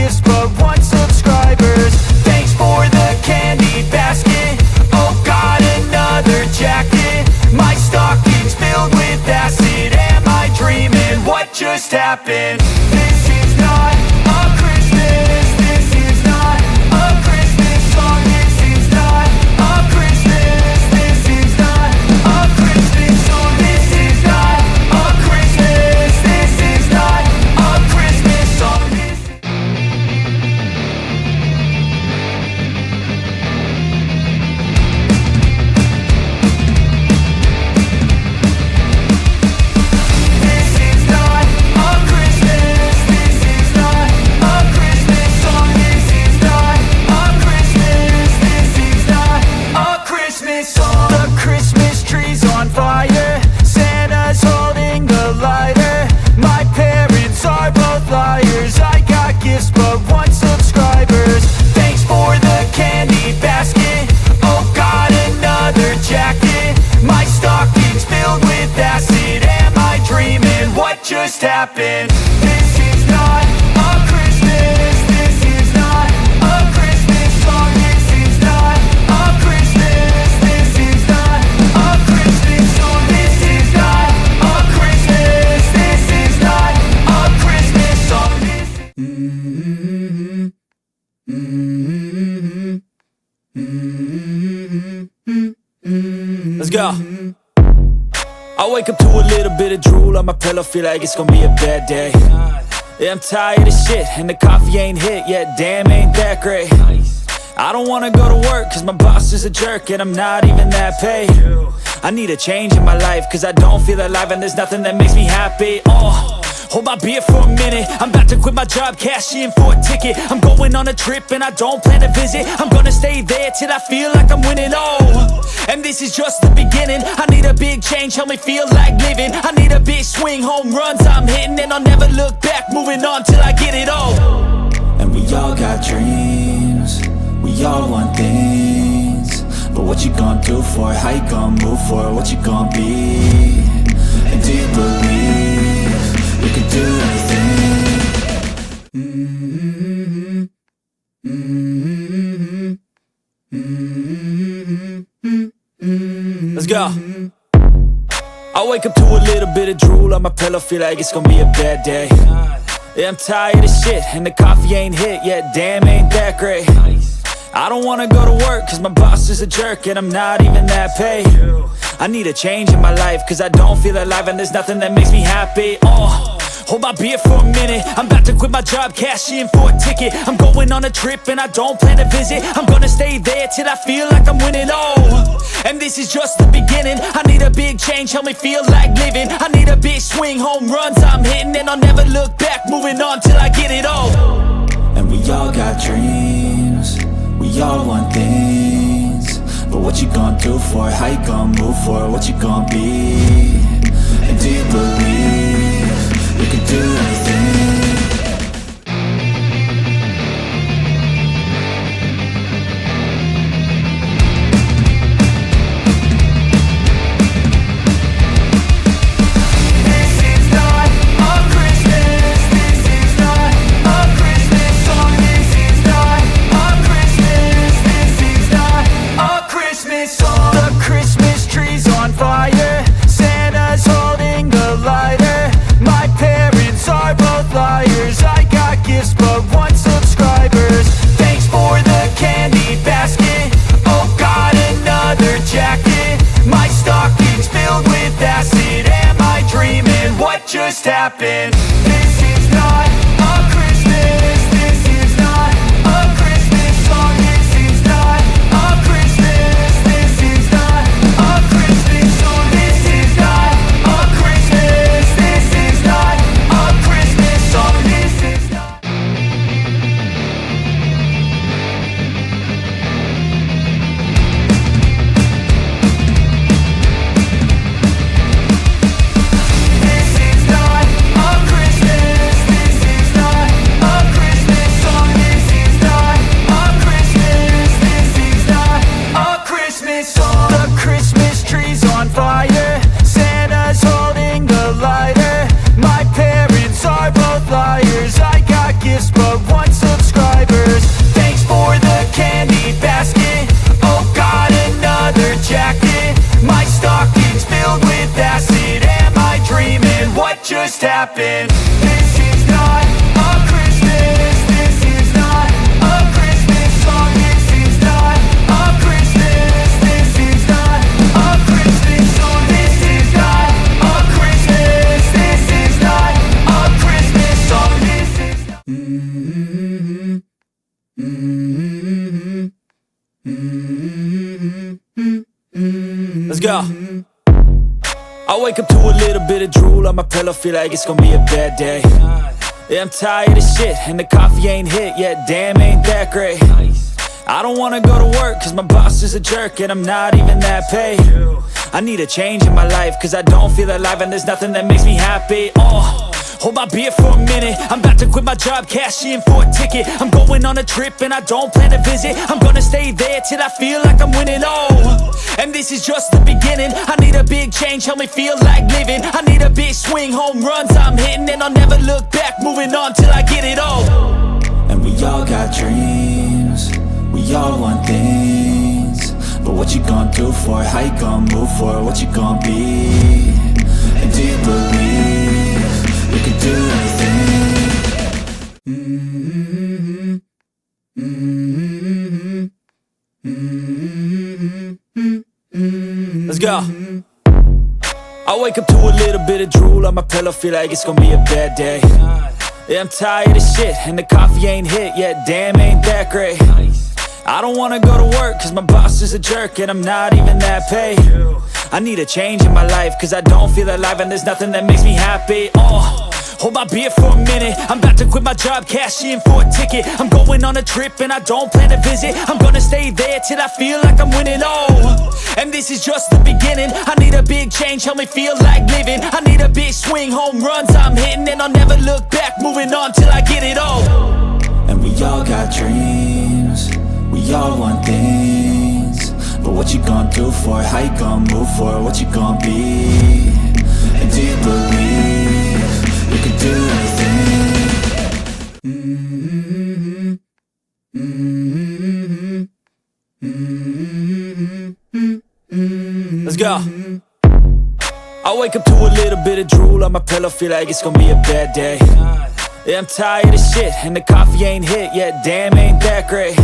gifts but one subscribers. Thanks for the candy basket. Oh God, another jacket. My stocking's filled with acid. Am I dreaming? What just happened? This is not a Christmas. This is not a Christmas song. This is not a Christmas. This is not a Christmas song. This is not a Christmas. This is not a Christmas song. The Christmas tree's on fire. Santa's holding the lighter. My parents are both liars. I got gifts but one subscribers. Thanks for the candy basket. Oh God, another jacket. My stocking's filled with acid. Am I dreaming? What just happened? This is not a Christmas. This is not a Christmas song. This is not a Christmas. This is not a Christmas song. This is not a Christmas. This is not a Christmas song. Let's go. I wake up to a little bit of drool on my pillow, feel like it's gonna be a bad day. Yeah, I'm tired of shit, and the coffee ain't hit yet, damn ain't that great. I don't wanna go to work, cause my boss is a jerk, and I'm not even that paid. I need a change in my life, cause I don't feel alive, and there's nothing that makes me happy. Hold my beer for a minute. I'm about to quit my job, cash in for a ticket. I'm going on a trip and I don't plan to visit. I'm gonna stay there till I feel like I'm winning. And this is just the beginning. I need a big change, help me feel like living. I need a big swing, home runs I'm hitting, and I'll never look back, moving on till I get it all. And we all got dreams, we all want things, but what you gonna do for it? How you gonna move for it? What you gonna be? And do you believe you can do anything? Let's go. I wake up to a little bit of drool on my pillow, feel like it's gonna be a bad day. Yeah, I'm tired of shit, and the coffee ain't hit yet, damn ain't that great. I don't wanna go to work, cause my boss is a jerk, and I'm not even that paid. I need a change in my life, cause I don't feel alive, and there's nothing that makes me happy. Hold my beer for a minute. I'm about to quit my job, cash in for a ticket. I'm going on a trip and I don't plan to visit. I'm gonna stay there till I feel like I'm winning. And this is just the beginning. I need a big change, help me feel like living. I need a big swing, home runs I'm hitting, and I'll never look back, moving on till I get it all. And we all got dreams, we all want things, but what you gonna do for it? How you gonna move for it? What you gonna be? And do you believe you can do anything? Just happened. This is not a Christmas. This is not a Christmas song. This is not a Christmas. This is not a Christmas song. This is not a Christmas. This is not a Christmas song. This is not. This is not a happen. This is not a Christmas. This is not a Christmas song. This is not a Christmas. This is not a Christmas song. This is not a Christmas. This is not a Christmas song. This is not. Let's go. I wake up to a little bit of drool on my pillow, feel like it's gonna be a bad day. Yeah, I'm tired of shit, and the coffee ain't hit yet, damn, ain't that great. I don't wanna go to work, cause my boss is a jerk, and I'm not even that paid. I need a change in my life, cause I don't feel alive, and there's nothing that makes me happy. Hold my beer for a minute, I'm about to quit my job, cash in for a ticket. I'm going on a trip and I don't plan to visit. I'm gonna stay there till I feel like I'm winning, and this is just the beginning. I need a big change, help me feel like living. I need a big swing, home runs I'm hitting, and I'll never look back, moving on till I get it all. And we all got dreams, we all want things, but what you gonna do for it? How you gonna move for it? What you gonna be? And do you believe you can do anything? Let's go. I wake up to a little bit of drool on my pillow, feel like it's gonna be a bad day. Yeah, I'm tired of shit, and the coffee ain't hit yet, damn, ain't that great. I don't wanna go to work, cause my boss is a jerk, and I'm not even that paid. I need a change in my life, cause I don't feel alive, and there's nothing that makes me happy. Hold my beer for a minute, I'm about to quit my job, cash in for a ticket. I'm going on a trip and I don't plan to visit. I'm gonna stay there till I feel like I'm winning, and this is just the beginning. I need a big change, help me feel like living. I need a big swing, home runs I'm hitting, and I'll never look back, moving on till I get it all. And we all got dreams, we all want things, but what you gonna do for it? How you gonna move for it? What you gonna be? And do you believe you can do anything? Let's go. I wake up to a little bit of drool on my pillow, feel like it's gonna be a bad day. Yeah, I'm tired of shit, and the coffee ain't hit yet, damn, ain't that great.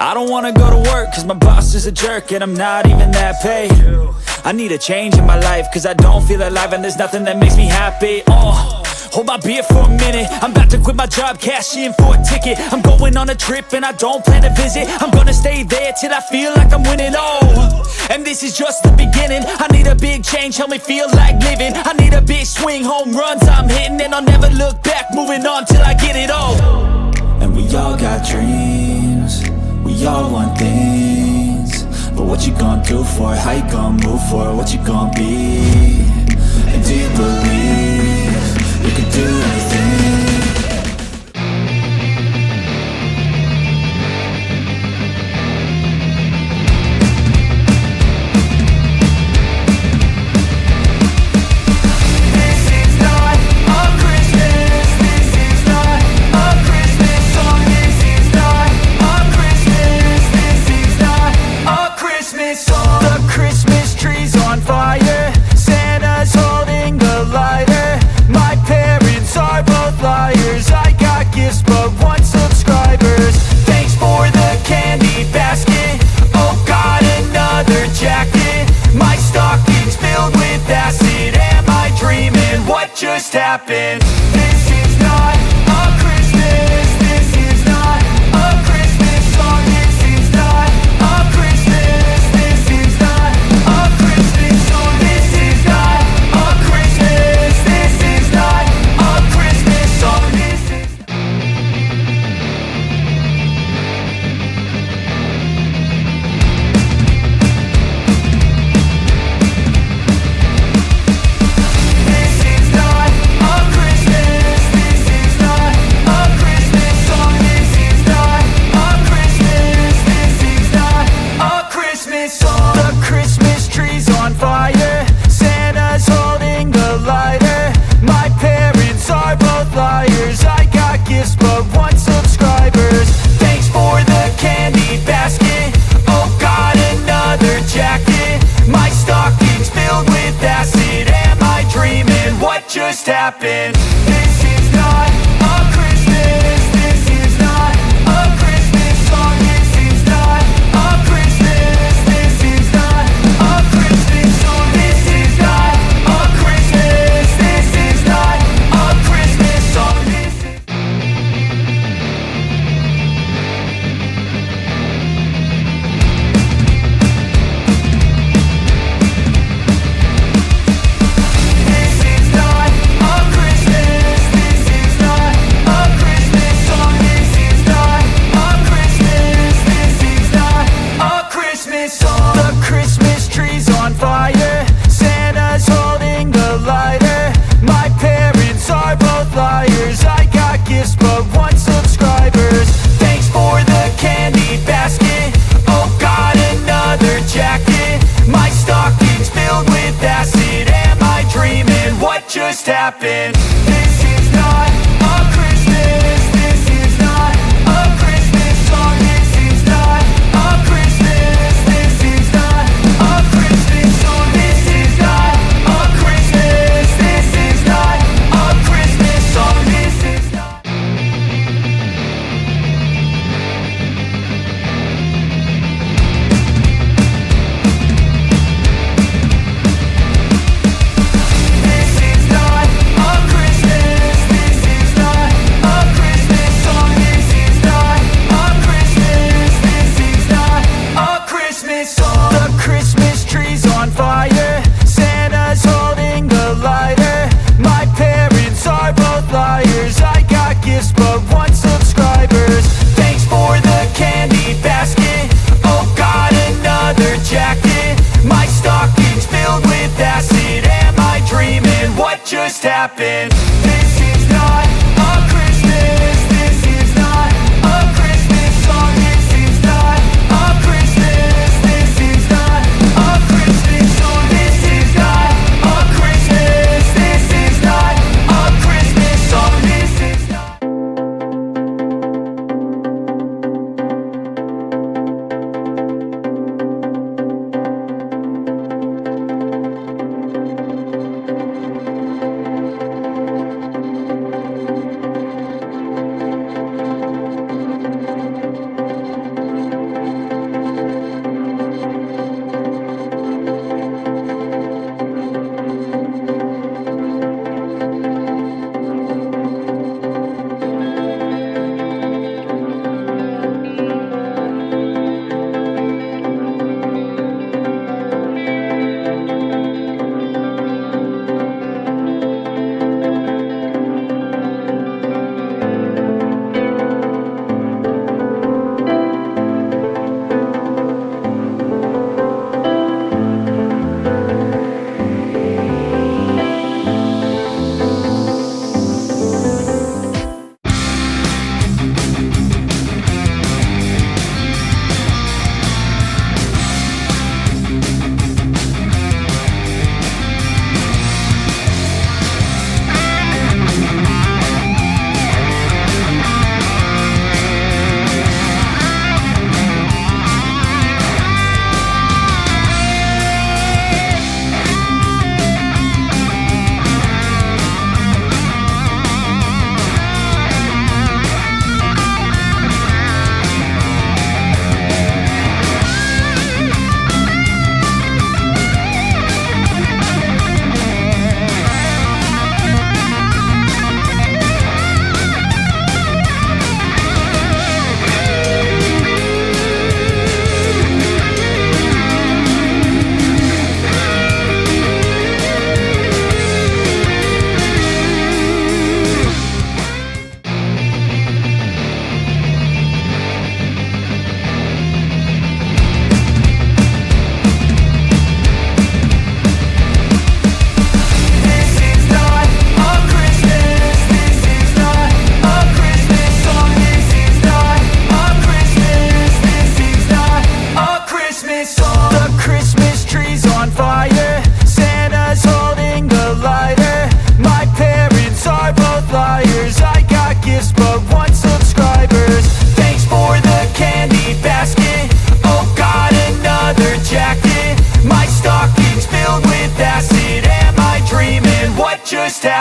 I don't wanna go to work, cause my boss is a jerk, and I'm not even that paid. I need a change in my life, cause I don't feel alive, and there's nothing that makes me happy. Hold my beer for a minute, I'm about to quit my job, cash in for a ticket. I'm going on a trip and I don't plan to visit. I'm gonna stay there till I feel like I'm winning, and this is just the beginning. I need a big change, help me feel like living. I need a big swing, home runs I'm hitting, and I'll never look back, moving on till I get it all. And we all got dreams, we all want things, but what you gonna do for it? How you gonna move for it? What you gonna be? And do you believe you can do anything? Santa's holding the lighter. My parents are both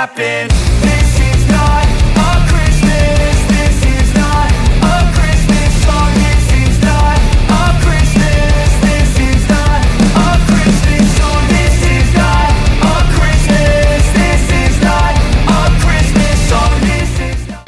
happen. This is not a Christmas. This is not a Christmas song. This is not a Christmas. This is not a Christmas song. This is not a Christmas. This is not a Christmas song. This is not.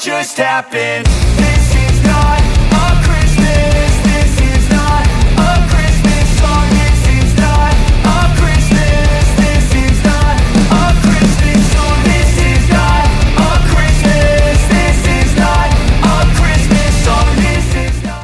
Just happened. This is not a Christmas. This is not a Christmas song. This is not a Christmas. This is not a Christmas song. This is not a Christmas. This is not a Christmas song. This is not.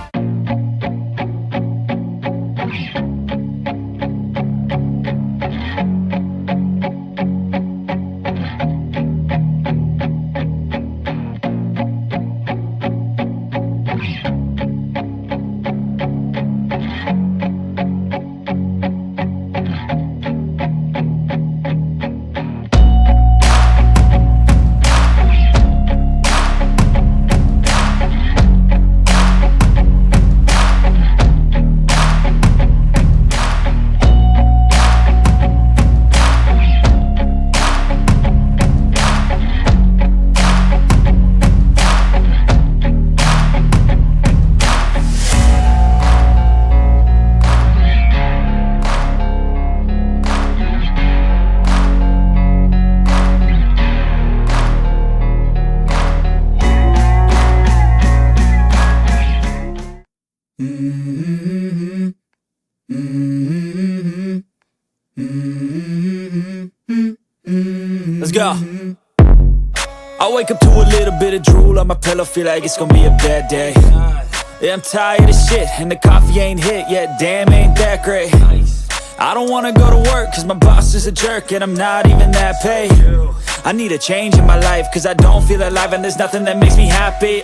Let's go. I wake up to a little bit of drool on my pillow, feel like it's gonna be a bad day. Yeah, I'm tired of shit, and the coffee ain't hit yet, damn, ain't that great. I don't wanna go to work, cause my boss is a jerk, and I'm not even that paid. I need a change in my life, cause I don't feel alive, and there's nothing that makes me happy.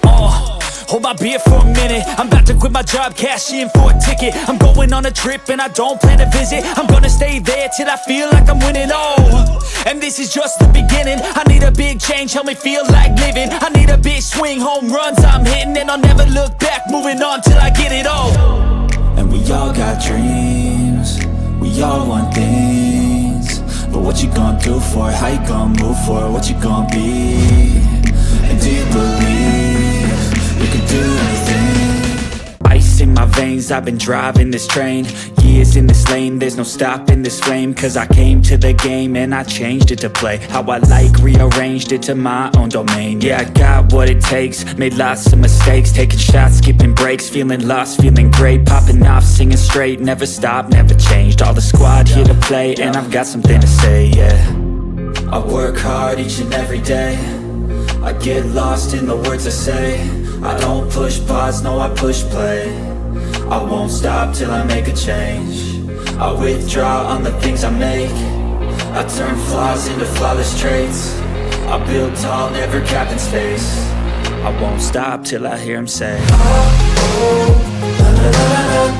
Hold my beer for a minute, I'm about to quit my job, cash in for a ticket. I'm going on a trip and I don't plan to visit. I'm gonna stay there till I feel like I'm winning, and this is just the beginning. I need a big change, help me feel like living. I need a big swing, home runs I'm hitting, and I'll never look back, moving on till I get it all. And we all got dreams, we all want things, but what you gonna do for it? How you gonna move for it? What you gonna be? And do you believe you can do anything? Ice in my veins, I've been driving this train. Years in this lane, there's no stopping this flame. Cause I came to the game and I changed it to play how I like, rearranged it to my own domain. Yeah, I got what it takes, made lots of mistakes, taking shots, skipping breaks, feeling lost, feeling great, popping off, singing straight, never stopped, never changed. All the squad here to play, and I've got something to say, yeah. I work hard each and every day, I get lost in the words I say. I don't push pause, no I push play. I won't stop till I make a change. I withdraw on the things I make. I turn flaws into flawless traits. I build tall, never capped in space. I won't stop till I hear him say, oh, oh, la, la, la, la,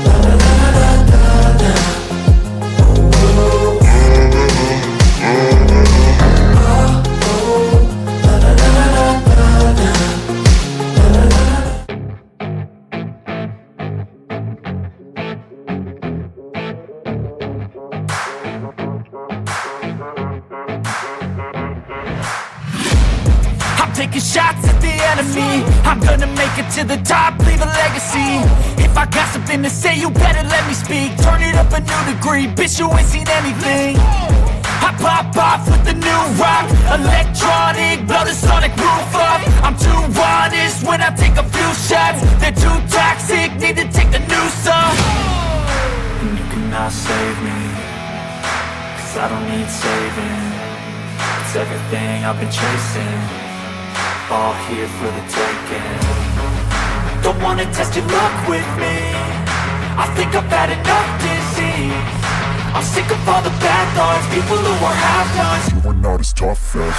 la, la, la, la, la, la, la, la. Taking shots at the enemy, I'm gonna make it to the top, leave a legacy. If I got something to say, you better let me speak. Turn it up a new degree, bitch, you ain't seen anything. I pop off with the new rock, electronic, blow the sonic roof up. I'm too honest when I take a few shots. They're too toxic, need to take the noose off. And you cannot save me, cause I don't need saving. It's everything I've been chasing. all here for the taking. Don't wanna test your luck with me, I think I've had enough disease. I'm sick of all the bad thoughts, people who are half-nots. You are not as tough as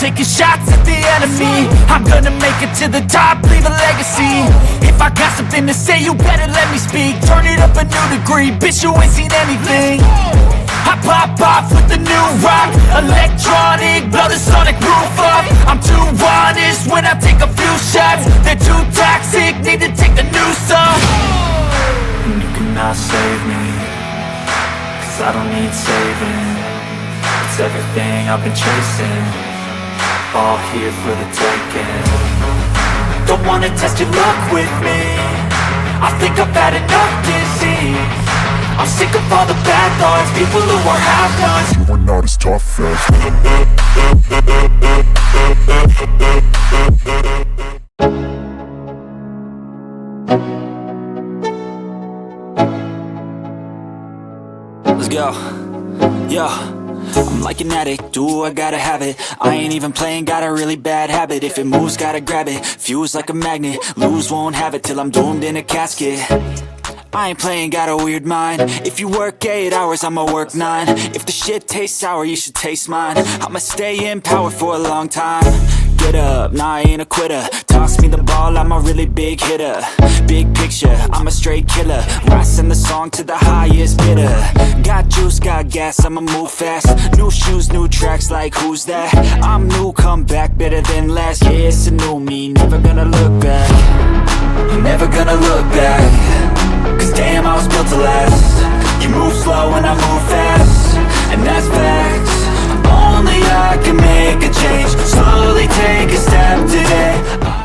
taking shots at the enemy. I'm gonna make it to the top, leave a legacy. If I got something to say, you better let me speak. Turn it up a new degree, bitch, you ain't seen anything. I pop off with the new rock, electronic, blow the sonic roof up. I'm too honest when I take a few shots. They're too toxic, need to take the noose off. And you cannot save me, cause I don't need saving. It's everything I've been chasing, all here for the taking. Don't wanna test your luck with me, I think I've had enough disease. I'm sick of all the bad thoughts, people who are half-nots. You are not as tough as. Let's go, yo. I'm like an addict, do I gotta have it. I ain't even playing, got a really bad habit. If it moves, gotta grab it, fuse like a magnet. Lose, won't have it till I'm doomed in a casket. I ain't playing, got a weird mind. If you work 8 hours, I'ma work 9. If the shit tastes sour, you should taste mine. I'ma stay in power for a long time. Get up, nah, I ain't a quitter. Toss me the ball, I'm a really big hitter. Big picture, I'm a straight killer. Rising the song to the highest bidder. Got juice, got gas, I'ma move fast. New shoes, new tracks, like who's that? I'm new, come back, better than last. Yeah, it's a new me, never gonna look back. Never gonna look back, cause damn, I was built to last. You move slow and I move fast, and that's facts. Only I can make a change, slowly take a step today.